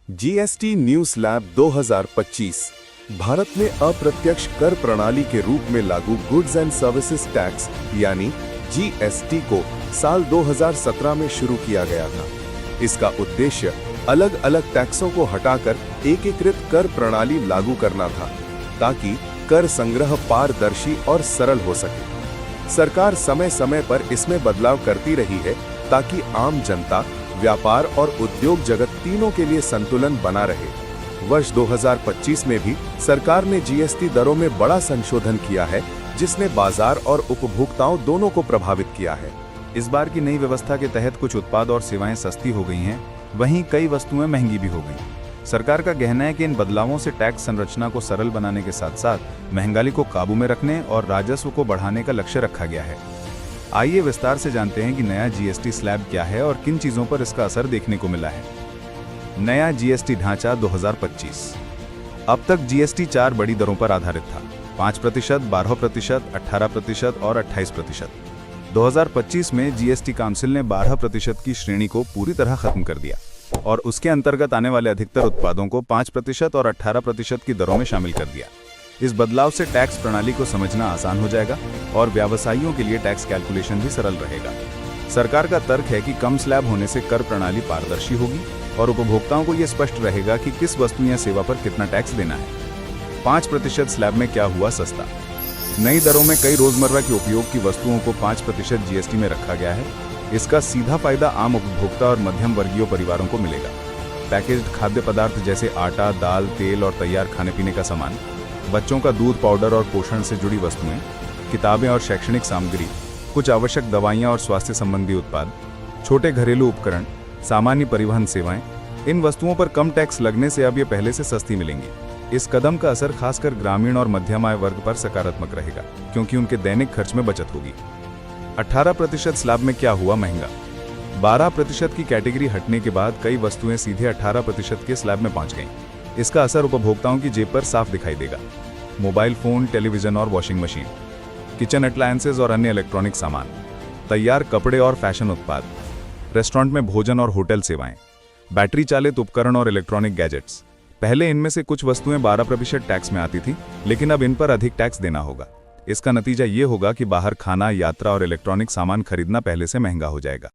GST news lab 2025 Bharat में अप्रत्यक्ष कर प्रणाली के रूप में लागू गुड्स एंड सर्विसेज टैक्स यानी जीएसटी को साल 2017 में शुरू किया गया था। इसका उद्देश्य अलग अलग टैक्सों को हटाकर एकीकृत कर प्रणाली लागू करना था ताकि कर संग्रह पारदर्शी और सरल हो सके। सरकार समय समय पर इसमें बदलाव करती रही है ताकि आम जनता, व्यापार और उद्योग जगत तीनों के लिए संतुलन बना रहे। वर्ष 2025 में भी सरकार ने जीएसटी दरों में बड़ा संशोधन किया है, जिसने बाजार और उपभोक्ताओं दोनों को प्रभावित किया है। इस बार की नई व्यवस्था के तहत कुछ उत्पाद और सेवाएं सस्ती हो गई हैं, वहीं कई वस्तुएं महंगी भी हो गई। सरकार का कहना है कि इन बदलावों से टैक्स संरचना को सरल बनाने के साथ साथ महंगाई को काबू में रखने और राजस्व को बढ़ाने का लक्ष्य रखा गया है। आइए विस्तार से जानते हैं कि नया जीएसटी स्लैब क्या है और किन चीजों पर इसका असर देखने को मिला है। नया जीएसटी ढांचा 2025। अब तक जीएसटी 4 बड़ी दरों पर आधारित था: 5%, 12%, 18% और 28%। 2025 में जीएसटी काउंसिल ने 12% की श्रेणी को पूरी तरह खत्म कर दिया और उसके अंतर्गत आने वाले अधिकतर उत्पादों को 5% और 18% की दरों में शामिल कर दिया। इस बदलाव से टैक्स प्रणाली को समझना आसान हो जाएगा और व्यवसायियों के लिए टैक्स कैलकुलेशन भी सरल रहेगा। सरकार का तर्क है कि कम स्लैब होने से कर प्रणाली पारदर्शी होगी और उपभोक्ताओं को यह स्पष्ट रहेगा कि किस वस्तु या सेवा पर कितना टैक्स देना है। 5% स्लैब में क्या हुआ सस्ता? नई दरों में कई रोजमर्रा के उपयोग की वस्तुओं को 5% जीएसटी में रखा गया है। इसका सीधा फायदा आम उपभोक्ता और मध्यम वर्गीय परिवारों को मिलेगा। पैकेज्ड खाद्य पदार्थ जैसे आटा, दाल, तेल और तैयार खाने पीने का सामान, बच्चों का दूध, पाउडर और पोषण से जुड़ी वस्तुएं, किताबें और शैक्षणिक सामग्री, कुछ आवश्यक दवाइयां और स्वास्थ्य संबंधी उत्पाद, छोटे घरेलू उपकरण, सामान्य परिवहन सेवाएं, इन वस्तुओं पर कम टैक्स लगने से अब ये पहले से सस्ती मिलेंगी। इस कदम का असर खासकर ग्रामीण और मध्यम आय वर्ग पर सकारात्मक रहेगा, क्योंकि उनके दैनिक खर्च में बचत होगी। 18% स्लैब में क्या हुआ महंगा? 12% की कैटेगरी हटने के बाद कई वस्तुएं सीधे 18% के स्लैब में पहुंच गईं। इसका असर उपभोक्ताओं की जेब पर साफ दिखाई देगा। मोबाइल फोन, टेलीविजन और वॉशिंग मशीन, किचन अप्लायंसेज और अन्य इलेक्ट्रॉनिक सामान, तैयार कपड़े और फैशन उत्पाद, रेस्टोरेंट में भोजन और होटल सेवाएं, बैटरी चालित उपकरण और इलेक्ट्रॉनिक गैजेट्स। पहले इनमें से कुछ वस्तुएं 12% टैक्स में आती थी, लेकिन अब इन पर अधिक टैक्स देना होगा। इसका नतीजा ये होगा कि बाहर खाना, यात्रा और इलेक्ट्रॉनिक सामान खरीदना पहले से महंगा हो जाएगा।